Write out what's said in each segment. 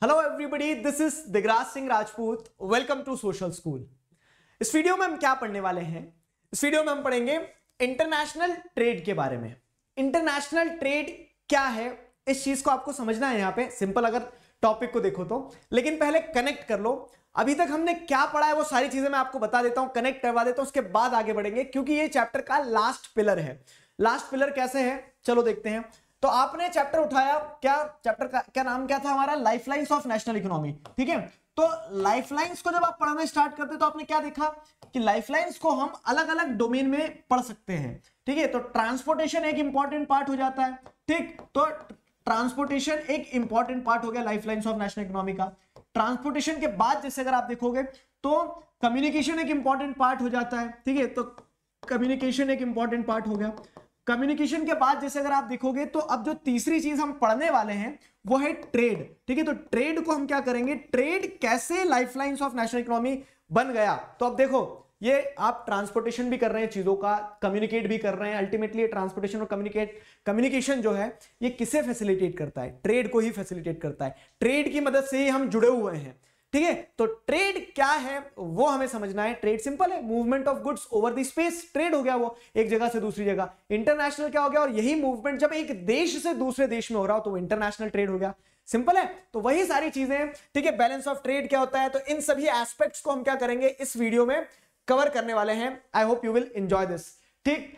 Hello everybody, this is Digraj Singh Rajput. Welcome to social school. इस video में हम क्या पढ़ने वाले हैं? इस वीडियो में हम पढ़ेंगे इंटरनेशनल ट्रेड के बारे में। इंटरनेशनल ट्रेड क्या है, इस चीज को आपको समझना है। यहां पे सिंपल अगर टॉपिक को देखो तो, लेकिन पहले कनेक्ट कर लो। अभी तक हमने क्या पढ़ा है वो सारी चीजें मैं आपको बता देता हूं, कनेक्ट करवा देता हूं, उसके बाद आगे बढ़ेंगे, क्योंकि ये चैप्टर का लास्ट पिलर है। लास्ट पिलर कैसे है, चलो देखते हैं। तो आपने चैप्टर उठाया, क्या चैप्टर का क्या नाम क्या था हमारा? Lifelines of national economy. ठीक है, तो लाइफलाइंस को जब आप पढ़ना स्टार्ट करते तो आपने क्या देखा कि लाइफलाइंस को हम अलग अलग डोमेन में पढ़ सकते हैं। ठीक है, तो ट्रांसपोर्टेशन एक इंपॉर्टेंट पार्ट हो जाता है। ठीक, तो ट्रांसपोर्टेशन एक इंपॉर्टेंट पार्ट हो गया लाइफलाइंस ऑफ नेशनल इकोनॉमी का। ट्रांसपोर्टेशन के बाद जैसे अगर आप देखोगे तो कम्युनिकेशन एक इंपॉर्टेंट पार्ट हो जाता है। ठीक है, तो कम्युनिकेशन एक इंपॉर्टेंट पार्ट हो गया। कम्युनिकेशन के बाद जैसे अगर आप देखोगे तो अब जो तीसरी चीज हम पढ़ने वाले हैं वो है ट्रेड। ठीक है, तो ट्रेड को हम क्या करेंगे, ट्रेड कैसे लाइफलाइंस ऑफ नेशनल इकोनॉमी बन गया। तो अब देखो, ये आप ट्रांसपोर्टेशन भी कर रहे हैं चीजों का, कम्युनिकेट भी कर रहे हैं। अल्टीमेटली ट्रांसपोर्टेशन और कम्युनिकेशन जो है ये किसे फैसिलिटेट करता है? ट्रेड को ही फैसिलिटेट करता है। ट्रेड की मदद से ही हम जुड़े हुए हैं। ठीक है, तो ट्रेड क्या है वो हमें समझना है। ट्रेड सिंपल है, movement of goods over the space. Trade हो गया वो एक जगह से दूसरी जगह। इंटरनेशनल क्या हो गया, और यही मूवमेंट जब एक देश से दूसरे देश में हो रहा हो तो वो इंटरनेशनल ट्रेड हो गया। सिंपल है, तो वही सारी चीजें। ठीक है, बैलेंस ऑफ ट्रेड क्या होता है, तो इन सभी एस्पेक्ट्स को हम क्या करेंगे इस वीडियो में कवर करने वाले हैं। I hope you will enjoy this. ठीक,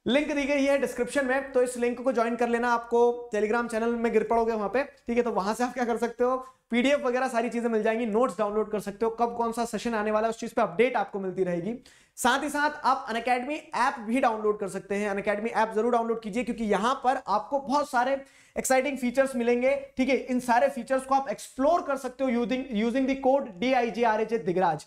लिंक दी गई है डिस्क्रिप्शन में, तो इस लिंक को ज्वाइन कर लेना। आपको टेलीग्राम चैनल में गिर पड़ोगे वहां पे। ठीक है, तो वहां से आप क्या कर सकते हो, पीडीएफ वगैरह सारी चीजें मिल जाएंगी, नोट्स डाउनलोड कर सकते हो, कब कौन सा सेशन आने वाला है उस चीज पे अपडेट आपको मिलती रहेगी। साथ ही साथ आप अनअकैडमी ऐप भी डाउनलोड कर सकते हैं। अनअकैडमी ऐप जरूर डाउनलोड कीजिए, क्योंकि यहां पर आपको बहुत सारे एक्साइटिंग फीचर्स मिलेंगे। ठीक है, इन सारे फीचर्स को आप एक्सप्लोर कर सकते हो using the code DIGRAJ Digraj.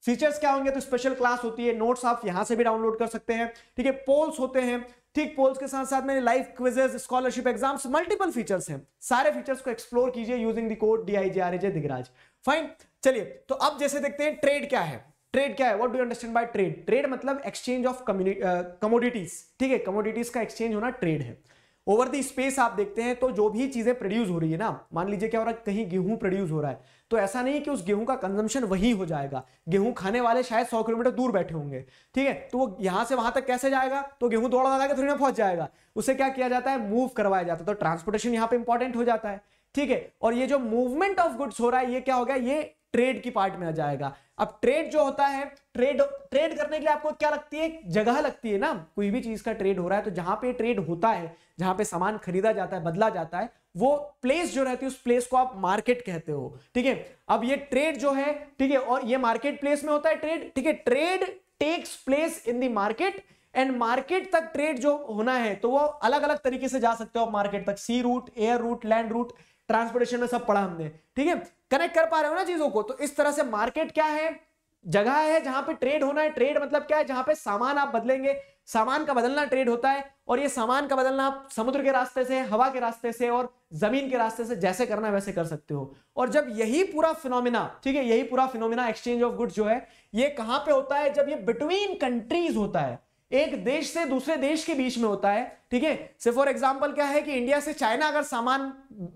Features क्या होंगे, तो स्पेशल क्लास होती है, नोट्स आप यहां से भी डाउनलोड कर सकते हैं। ठीक है, पोल्स होते हैं। ठीक, पोल्स के साथ साथ में live quizzes, scholarship exams, multiple features हैं। सारे फीचर्स को एक्सप्लोर कीजिए using the code DIGRAJ Digraj. Fine, चलिए तो अब जैसे देखते हैं ट्रेड क्या है। ट्रेड क्या है, what do you understand by trade? Trade मतलब एक्सचेंज ऑफ कमोडिटीज। ठीक है, कमोडिटीज का एक्सचेंज होना ट्रेड है। ओवर द स्पेस आप देखते हैं तो जो भी चीजें प्रोड्यूस हो रही है ना, मान लीजिए क्या हो रहा है, कहीं गेहूं प्रोड्यूस हो रहा है, तो ऐसा नहीं कि उस गेहूं का कंजम्पशन वही हो जाएगा। गेहूं खाने वाले शायद 100 किलोमीटर दूर बैठे होंगे। ठीक है, तो वो यहां से वहां तक कैसे जाएगा, तो गेहूं दौड़ा लगा के थोड़ी ना पहुंच जाएगा, उसे क्या किया जाता है, मूव करवाया जाता है। तो ट्रांसपोर्टेशन यहां पे इंपॉर्टेंट हो जाता है। ठीक है, और ये जो मूवमेंट ऑफ गुड्स हो रहा है ये क्या हो गया, ये ट्रेड की पार्ट में आ जाएगा। अब ट्रेड जो होता है, ट्रेड करने के लिए आपको क्या लगती है, जगह लगती है ना। कोई भी चीज का ट्रेड हो रहा है तो जहां पे ट्रेड होता है, जहां पे सामान खरीदा जाता है, बदला जाता है, वो प्लेस जो रहती है उस प्लेस को आप मार्केट कहते हो। ठीक है, अब ये ट्रेड जो है, ठीक है, और ये मार्केट प्लेस में होता है ट्रेड। ठीक है, trade takes place in the market, and market तक ट्रेड जो होना है तो वो अलग अलग तरीके से जा सकते हो मार्केट तक। Sea route, air route, land route, transportation में सब पढ़ा हमने। ठीक है, कनेक्ट कर पा रहे हो ना चीजों को? तो इस तरह से मार्केट क्या है, जगह है जहां पे ट्रेड होना है। ट्रेड मतलब क्या है, जहां पे सामान आप बदलेंगे, सामान का बदलना ट्रेड होता है। और ये सामान का बदलना आप समुद्र के रास्ते से, हवा के रास्ते से और जमीन के रास्ते से जैसे करना है वैसे कर सकते हो। और जब यही पूरा फिनोमिना, ठीक है, यही पूरा फिनोमिना एक्सचेंज ऑफ गुड्स जो है ये कहां पे होता है, जब ये बिटवीन कंट्रीज होता है, एक देश से दूसरे देश के बीच में होता है। ठीक है, से फॉर एग्जांपल क्या है कि इंडिया से चाइना अगर सामान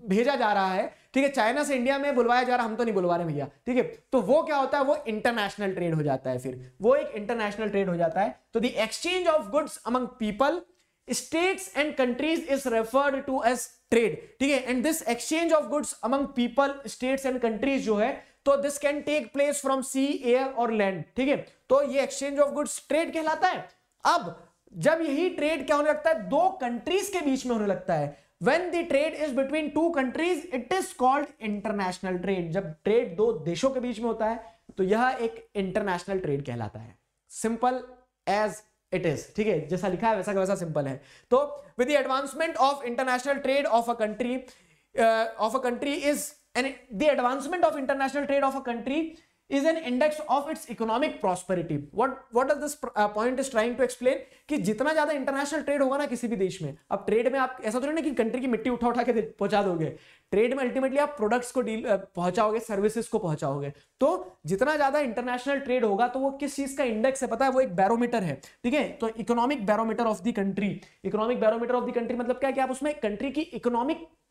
भेजा जा रहा है, ठीक है, चाइना से इंडिया में बुलवाया जा रहा, हम तो नहीं बुलवा रहे भैया, ठीक है, तो वो क्या होता है, वो इंटरनेशनल ट्रेड हो जाता है। फिर वो एक इंटरनेशनल ट्रेड हो जाता है। तो the exchange of goods among people, states and countries is referred to as trade। ठीक है, and this exchange of goods among people, states and countries जो है, तो this can take place from sea, air और land। ठीक है, तो ये exchange of goods trade कहलाता है। अब जब यही ट्रेड क्या होने लगता है, दो कंट्रीज के बीच में होने लगता है, when the trade is between two countries it is called international trade। जब ट्रेड दो देशों के बीच में होता है तो यह एक इंटरनेशनल ट्रेड कहलाता है। Simple as it is. ठीक है, जैसा लिखा है वैसा का वैसा सिंपल है। तो with the advancement of international trade of a country is and the advancement of international trade of a country is an index of its economic prosperity। what does this point is trying to explain कि जितना ज्यादा international trade होगा ना किसी भी देश में, अब ट्रेड में आप ऐसा तो नहीं कि कंट्री की मिट्टी उठा उठा के पहुंचा दोगे। ट्रेड में अल्टीमेटली आप प्रोडक्ट्स को डील पहुंचाओगे, सर्विसेज को पहुंचाओगे। तो जितना ज्यादा इंटरनेशनल ट्रेड होगा तो वो किस चीज का इंडेक्स है पता है, वो एक बैरोमीटर है, ठीक है। तो economic barometer of the country, economic barometer of the country मतलब क्या है कि आप उसमें कंट्री की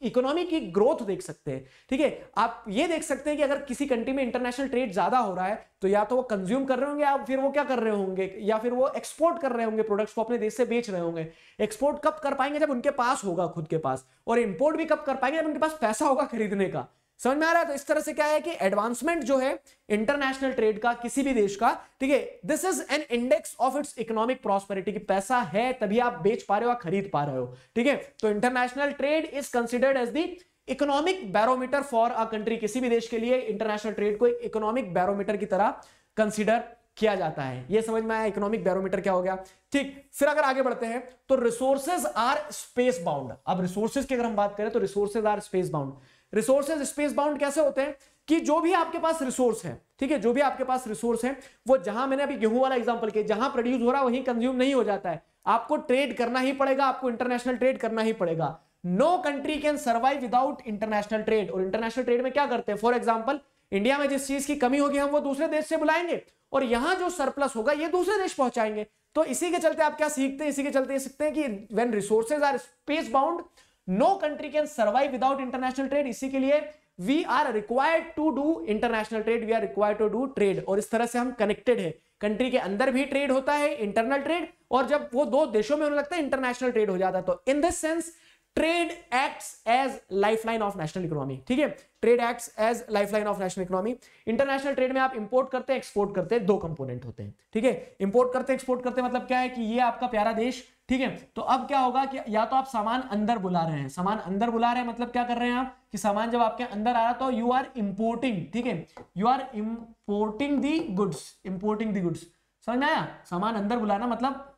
इकोनॉमी की ग्रोथ देख सकते हैं, ठीक है। आप ये देख सकते हैं कि अगर किसी कंट्री में इंटरनेशनल ट्रेड ज्यादा हो रहा है तो या तो वो कंज्यूम कर रहे होंगे या फिर वो क्या कर रहे होंगे, या फिर वो एक्सपोर्ट कर रहे होंगे, प्रोडक्ट्स को अपने देश से बेच रहे होंगे। एक्सपोर्ट कब कर पाएंगे, जब उनके पास होगा खुद के पास, और इंपोर्ट भी कब कर पाएंगे, जब उनके पास पैसा होगा खरीदने का। समझ में आ रहा है? तो इस तरह से क्या है कि एडवांसमेंट जो है इंटरनेशनल ट्रेड का किसी भी देश का, ठीक है, this is an index of its economic prosperity, कि पैसा है तभी आप बेच पा रहे हो, खरीद पा रहे हो, ठीक है। तो international trade is considered as the economic barometer for a country. किसी भी देश के लिए इंटरनेशनल ट्रेड को इकोनॉमिक बैरोमीटर की तरह कंसिडर किया जाता है। ये समझ में आया इकोनॉमिक बैरोमीटर क्या हो गया, ठीक। फिर अगर आगे बढ़ते हैं तो रिसोर्सेज आर स्पेस बाउंड। अब रिसोर्सेज की अगर हम बात करें तो resources are space bound. Resources space bound कैसे होते हैं कि जो भी आपके पास रिसोर्स है, ठीक है, जो भी आपके पास रिसोर्स है वो जहां, मैंने अभी गेहूं वाला एग्जांपल किया, जहां प्रोड्यूस हो रहा है वहीं कंज्यूम नहीं हो जाता है, आपको ट्रेड करना ही पड़ेगा, आपको इंटरनेशनल ट्रेड करना ही पड़ेगा। No country can survive without international trade. और इंटरनेशनल ट्रेड में क्या करते हैं, फॉर एग्जांपल इंडिया में जिस चीज की कमी होगी हम वो दूसरे देश से बुलाएंगे और यहां जो सरप्लस होगा ये दूसरे देश पहुंचाएंगे। तो इसी के चलते आप क्या सीखते हैं, इसी के चलते ये सीखते हैं कि when resources are space bound no country can survive without international trade. इसी के लिए we are required to do international trade, we are required to do trade. और इस तरह से हम कनेक्टेड है, कंट्री के अंदर भी ट्रेड होता है इंटरनल ट्रेड, और जब वो दो देशों में होने लगता है इंटरनेशनल ट्रेड हो जाता है। तो in this sense trade acts as lifeline of national economy, ठीक है, trade acts as lifeline of national economy. International trade में आप इंपोर्ट करते हैं, एक्सपोर्ट करते हैं, दो कंपोनेंट होते हैं, ठीक है। इंपोर्ट करते हैं, एक्सपोर्ट करते हैं मतलब क्या है कि ये आपका प्यारा देश, ठीक है, तो अब क्या होगा कि या तो आप सामान अंदर बुला रहे हैं, सामान अंदर बुला रहे हैं मतलब क्या कर रहे हैं आप कि सामान जब आपके अंदर आ रहा तो यू आर इंपोर्टिंग, ठीक है, you are importing the goods, importing the goods. समझ में आया? सामान अंदर बुलाना मतलब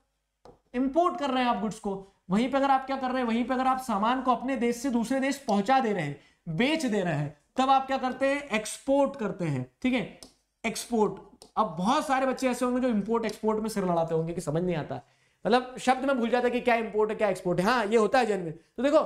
इंपोर्ट कर रहे हैं आप गुड्स को। वहीं पे अगर आप क्या कर रहे हैं, वहीं पे अगर आप सामान को अपने देश से दूसरे देश पहुंचा दे रहे हैं, बेच दे रहे हैं, तब आप क्या करते हैं, एक्सपोर्ट करते हैं, ठीक है, एक्सपोर्ट। अब बहुत सारे बच्चे ऐसे होंगे जो इंपोर्ट एक्सपोर्ट में सिर लड़ाते होंगे कि समझ नहीं आता, मतलब शब्द में भूल जाता है कि क्या इंपोर्ट है क्या एक्सपोर्ट है। हाँ ये होता है जेन्युइन। तो देखो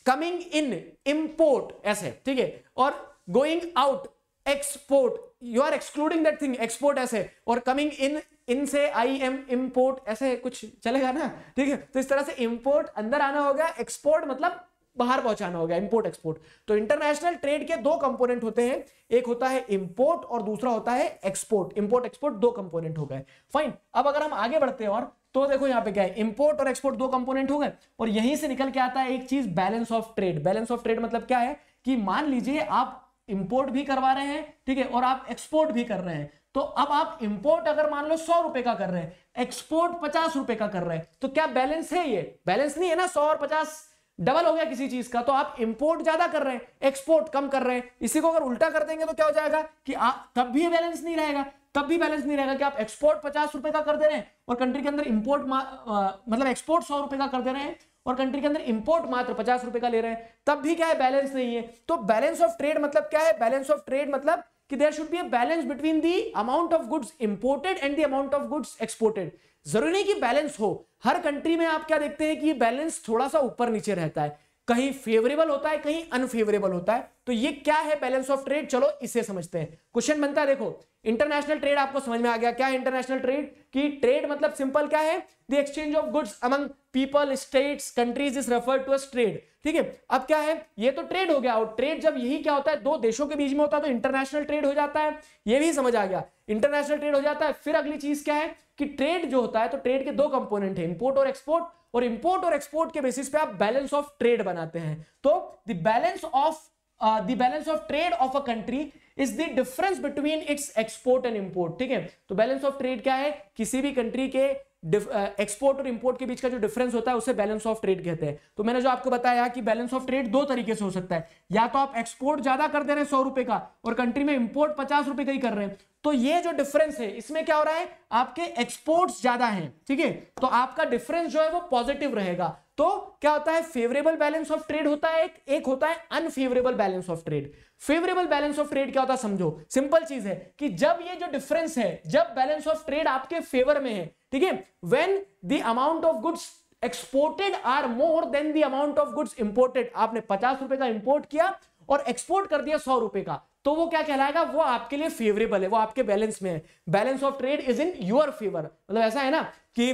कमिंग इन इंपोर्ट ऐसे, ठीक है, और going out export, you are excluding that thing, export ऐसे, और कमिंग इन, इन से आई एम इंपोर्ट ऐसे कुछ चलेगा ना, ठीक है। तो इस तरह से इंपोर्ट अंदर आना हो गया, एक्सपोर्ट मतलब बाहर पहुंचाना हो गया, इंपोर्ट एक्सपोर्ट। तो इंटरनेशनल ट्रेड के दो कंपोनेंट होते हैं, एक होता है इंपोर्ट और दूसरा होता है एक्सपोर्ट। इंपोर्ट एक्सपोर्ट दो कंपोनेंट हो गए, फाइन। अब अगर हम आगे बढ़ते हैं और तो देखो यहाँ पे क्या है, इंपोर्ट और एक्सपोर्ट दो कंपोनेंट हो गए, और यहीं से निकल के आता है एक चीज balance of trade. Balance of trade मतलब क्या है कि मान लीजिए आप इंपोर्ट भी करवा रहे हैं, ठीक है, और आप एक्सपोर्ट भी कर रहे हैं। तो अब आप इंपोर्ट अगर मान लो 100 रुपए का कर रहे हैं, एक्सपोर्ट 50 रुपए का कर रहे हैं, तो क्या बैलेंस है? ये बैलेंस नहीं है ना, 100 और 50 डबल हो गया किसी चीज का। तो आप इंपोर्ट ज्यादा कर रहे हैं, एक्सपोर्ट कम कर रहे हैं। इसी को अगर उल्टा कर देंगे तो क्या हो जाएगा कि तब भी बैलेंस नहीं रहेगा, तब भी बैलेंस नहीं रहेगा कि आप एक्सपोर्ट 50 रुपए का कर दे रहे हैं और कंट्री के अंदर इंपोर्ट मतलब एक्सपोर्ट 100 रुपए का कर दे रहे हैं और कंट्री के अंदर इंपोर्ट मात्र 50 रुपए का ले रहे हैं, तब भी क्या है, बैलेंस नहीं है। तो बैलेंस ऑफ ट्रेड मतलब क्या है? बैलेंस ऑफ ट्रेड मतलब कि there should be a balance between the amount of goods imported and the amount of goods exported. जरूरी नहीं कि बैलेंस हो, हर कंट्री में आप क्या देखते हैं कि ये बैलेंस थोड़ा सा ऊपर नीचे रहता है, कहीं फेवरेबल होता है कहीं अनफेवरेबल होता है। तो ये क्या है बैलेंस ऑफ ट्रेड, चलो इसे समझते हैं। क्वेश्चन बनता है, देखो इंटरनेशनल ट्रेड आपको समझ में आ गया क्या है इंटरनेशनल ट्रेड की। ट्रेड मतलब सिंपल क्या है, the exchange of goods among people, states, countries is referred to as trade, ठीक है। अब क्या है, ये तो ट्रेड हो गया, और ट्रेड जब यही क्या होता है, दो देशों के बीच में होता है तो इंटरनेशनल ट्रेड हो जाता है, ये भी समझ आ गया, इंटरनेशनल ट्रेड हो जाता है। फिर अगली चीज क्या है कि ट्रेड जो होता है, तो ट्रेड के दो कंपोनेंट है, इंपोर्ट और एक्सपोर्ट, और इंपोर्ट और एक्सपोर्ट के बेसिस पे आप बैलेंस ऑफ ट्रेड बनाते हैं। तो the balance of trade of a country is the difference between its export and import, ठीक है। तो बैलेंस ऑफ ट्रेड क्या है, किसी भी कंट्री के एक्सपोर्ट और इंपोर्ट के बीच का जो डिफरेंस होता है उसे बैलेंस ऑफ ट्रेड कहते हैं। तो मैंने जो आपको बताया कि बैलेंस ऑफ ट्रेड दो तरीके से हो सकता है, या तो आप एक्सपोर्ट ज्यादा कर दे रहे हैं 100 रुपए का और कंट्री में इंपोर्ट 50 रुपए का ही कर रहे हैं, तो ये जो डिफरेंस है इसमें क्या हो रहा है, आपके एक्सपोर्ट्स ज्यादा हैं, ठीक है, तो आपका डिफरेंस जो है वो पॉजिटिव रहेगा। तो क्या होता है, फेवरेबल बैलेंस ऑफ ट्रेड होता है, एक होता है unfavourable balance of trade. Favourable balance of trade क्या होता है समझो, सिंपल चीज है कि जब ये जो डिफरेंस है, जब बैलेंस ऑफ ट्रेड आपके फेवर में है, ठीक है, when the amount of goods exported are more than the amount of goods imported. आपने 50 रुपए का इंपोर्ट किया और एक्सपोर्ट कर दिया 100 रुपए का, तो वो क्या कहलाएगा, वो आपके लिए फेवरेबल है, वो आपके बैलेंस में है, balance of trade is in your favour. मतलब ऐसा है ना कि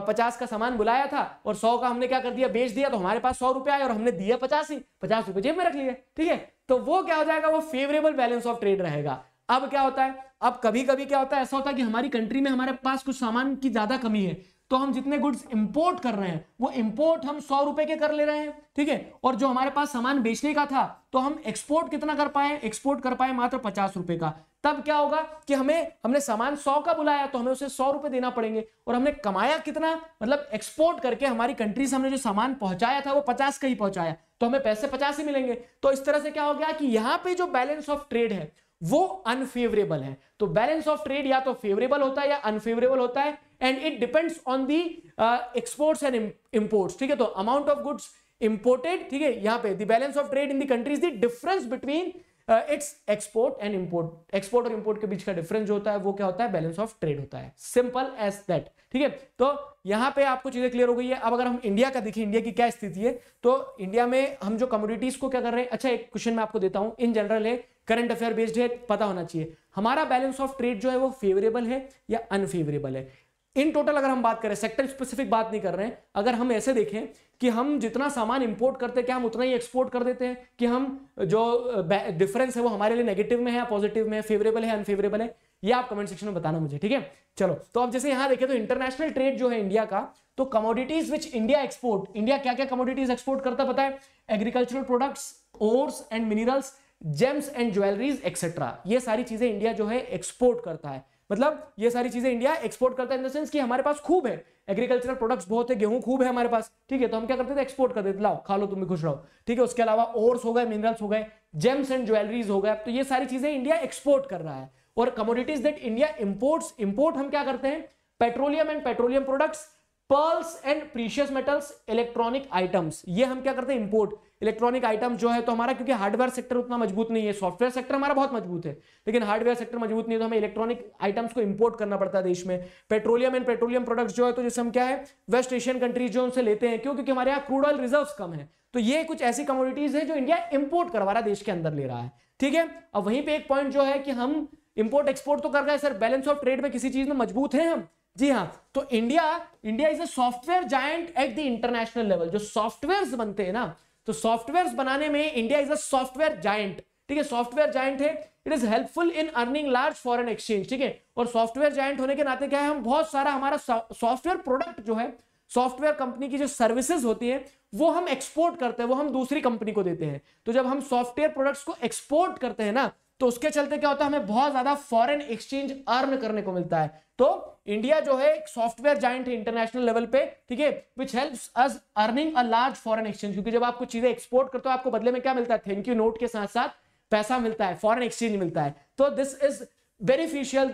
50 का सामान बुलाया था और 100 का हमने क्या कर दिया, बेच दिया, तो हमारे पास 100 रुपए आए और हमने दिया 50 ही, 50 रुपए जेब में रख लिए, ठीक है, तो वो क्या हो जाएगा, वो फेवरेबल बैलेंस ऑफ ट्रेड रहेगा। अब क्या होता है, अब कभी कभी क्या होता है, ऐसा होता है कि हमारी कंट्री में हमारे पास कुछ सामान की ज्यादा कमी है, तो हम जितने गुड्स इंपोर्ट कर रहे हैं वो इंपोर्ट हम 100 रुपए के कर ले रहे हैं, ठीक है, और जो हमारे पास सामान बेचने का था तो हम एक्सपोर्ट कितना कर पाए, एक्सपोर्ट कर पाए मात्र 50 रुपए का। तब क्या होगा कि हमने सामान 100 का बुलाया तो हमें उसे 100 रुपए देना पड़ेंगे, और हमने कमाया कितना, मतलब एक्सपोर्ट करके हमारी कंट्री से हमने जो सामान पहुंचाया था वो 50 का ही पहुंचाया, तो हमें पैसे 50 ही मिलेंगे। तो इस तरह से क्या हो गया कि यहां पे जो बैलेंस ऑफ ट्रेड है वो अनफेवरेबल है। तो बैलेंस ऑफ ट्रेड या तो फेवरेबल होता है या अनफेवरेबल होता है, and it depends on the exports and imports, ठीक है। तो अमाउंट ऑफ गुड्स इंपोर्टेड, ठीक है, यहां पे the balance of trade in the country is the difference between its export and import. Export और इंपोर्ट के बीच का डिफरेंस जो होता है वो क्या होता है, बैलेंस ऑफ ट्रेड होता है, सिंपल एज दैट, ठीक है। तो यहां पे आपको चीजें क्लियर हो गई है। अब अगर हम इंडिया का देखें, इंडिया की क्या स्थिति है, तो इंडिया में हम जो कमोडिटीज को क्या कर रहे हैं, अच्छा एक क्वेश्चन मैं आपको देता हूं, इन जनरल है, करंट अफेयर बेस्ड है, पता होना चाहिए हमारा बैलेंस ऑफ ट्रेड जो है वो फेवरेबल है या अनफेवरेबल है। इन टोटल अगर हम बात करें, सेक्टर स्पेसिफिक बात नहीं कर रहे हैं, अगर हम ऐसे देखें कि हम जितना सामान इंपोर्ट करते हैं क्या हम उतना ही एक्सपोर्ट कर देते हैं, कि हम जो डिफरेंस है वो हमारे लिए नेगेटिव में है या पॉजिटिव में है, फेवरेबल है अनफेवरेबल है, ये आप कमेंट सेक्शन में बताना मुझे, ठीक है। चलो, तो अब जैसे यहां देखें तो इंटरनेशनल ट्रेड जो है इंडिया का, तो commodities which India export, India क्या क्या कमोडिटीज एक्सपोर्ट करता है पता है, agricultural products, ores and minerals, James and jewelleries etcetera, ये सारी चीजें इंडिया जो है एक्सपोर्ट करता है। मतलब ये सारी चीजें इंडिया एक्सपोर्ट करता है इन द सेंस कि हमारे पास खूब है, एग्रीकल्चरल प्रोडक्ट्स बहुत है, गेहूं खूब है हमारे पास, ठीक है, तो हम क्या करते थे, एक्सपोर्ट कर देते, लाओ खा लो तुम भी खुश रहो, ठीक है। उसके अलावा ओर्स हो गए, मिनरल्स हो गए, जेम्स एंड ज्वेलरीज हो गए, तो ये सारी चीजें इंडिया एक्सपोर्ट कर रहा है। और commodities that India imports, import हम क्या करते हैं, petroleum and petroleum products, pearls and precious metals, electronic items, ये हम क्या करते हैं, इंपोर्ट। इलेक्ट्रॉनिक आइटम्स जो है, तो हमारा क्योंकि हार्डवेयर सेक्टर उतना मजबूत नहीं है, सॉफ्टवेयर सेक्टर हमारा बहुत मजबूत है, लेकिन हार्डवेयर सेक्टर मजबूत नहीं है, तो हमें इलेक्ट्रॉनिक आइटम्स को इंपोर्ट करना पड़ता है देश में। पेट्रोलियम एंड पेट्रोलियम प्रोडक्ट्स जो है, तो जैसे हम क्या है, वेस्ट एशियन कंट्रीज जो उनसे लेते हैं, क्योंकि हमारे यहाँ क्रूड ऑयल रिजर्व्स कम है, तो ये कुछ ऐसी कमोडिटीज है जो इंडिया इंपोर्ट करवा रहा है, देश के अंदर ले रहा है, ठीक है। अब वहीं पे एक पॉइंट जो है कि हम इंपोर्ट एक्सपोर्ट तो कर रहे हैं सर, बैलेंस ऑफ ट्रेड में किसी चीज में मजबूत है हम, जी हाँ, तो India is a software giant at the international level. जो सॉफ्टवेयर्स बनते हैं ना, तो सॉफ्टवेयर्स बनाने में India is a software giant, ठीक है, सॉफ्टवेयर जायंट है। It is helpful in earning large foreign exchange, ठीक है, और सॉफ्टवेयर जायंट होने के नाते क्या है, हम बहुत सारा हमारा सॉफ्टवेयर प्रोडक्ट जो है, सॉफ्टवेयर कंपनी की जो सर्विसेज होती है वो हम एक्सपोर्ट करते हैं, वो हम दूसरी कंपनी को देते हैं। तो जब हम सॉफ्टवेयर प्रोडक्ट्स को एक्सपोर्ट करते हैं ना, तो उसके चलते क्या होता है, हमें बहुत ज्यादा फॉरेन एक्सचेंज अर्न करने को मिलता है। तो इंडिया जो है सॉफ्टवेयर जायंट है इंटरनेशनल लेवल पे, ठीक है, which helps us earning a large foreign exchange, क्योंकि जब आप कुछ चीजें एक्सपोर्ट करते हो आपको बदले में क्या मिलता है, थैंक यू नोट के साथ साथ पैसा मिलता है, फॉरेन एक्सचेंज मिलता है। तो this is beneficial,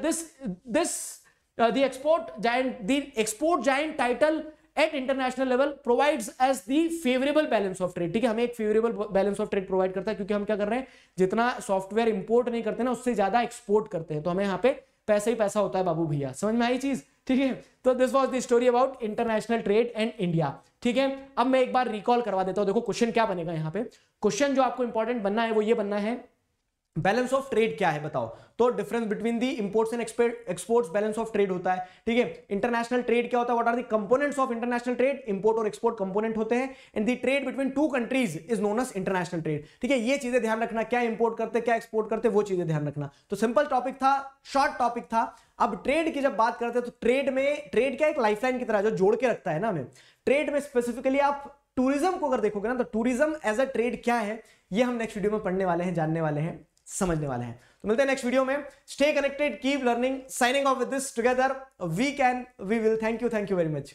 the export giant title at international level provides as the favorable balance of trade, ठीक है, हमें एक favourable balance of trade provide करता है, क्योंकि हम क्या कर रहे हैं, जितना सॉफ्टवेयर इंपोर्ट नहीं करते ना उससे ज्यादा एक्सपोर्ट करते हैं, तो हमें यहाँ पे पैसा ही पैसा होता है बाबू भैया, समझ में आई चीज, ठीक है। तो this was the story about international trade and India, ठीक है। अब मैं एक बार रिकॉल करवा देता हूं, देखो क्वेश्चन क्या बनेगा यहाँ पे, क्वेश्चन जो आपको इंपॉर्टेंट बनना है वो ये बनना है, बैलेंस ऑफ ट्रेड क्या है बताओ, तो difference between the imports and exports balance of trade होता है, ठीक है। इंटरनेशनल ट्रेड क्या होता है, what are the components of international trade, import और एक्सपोर्ट कंपोनेंट होते हैं, and the trade between two countries is known as international trade, ठीक है। ये चीजें ध्यान रखना, क्या इंपोर्ट करते क्या एक्सपोर्ट करते, वो चीजें ध्यान रखना। तो सिंपल टॉपिक था, शॉर्ट टॉपिक था। अब ट्रेड की जब बात करते हैं तो ट्रेड क्या एक लाइफलाइन की तरह जो जोड़ के रखता है ना हमें। ट्रेड में स्पेसिफिकली आप टूरिज्म को अगर देखोगे ना, तो टूरिज्म एज अ ट्रेड क्या है ये हम नेक्स्ट वीडियो में पढ़ने वाले हैं, जानने वाले हैं, समझने वाले हैं। तो मिलते हैं नेक्स्ट वीडियो में। Stay connected, keep learning, signing off with this together we can we will. Thank you very much.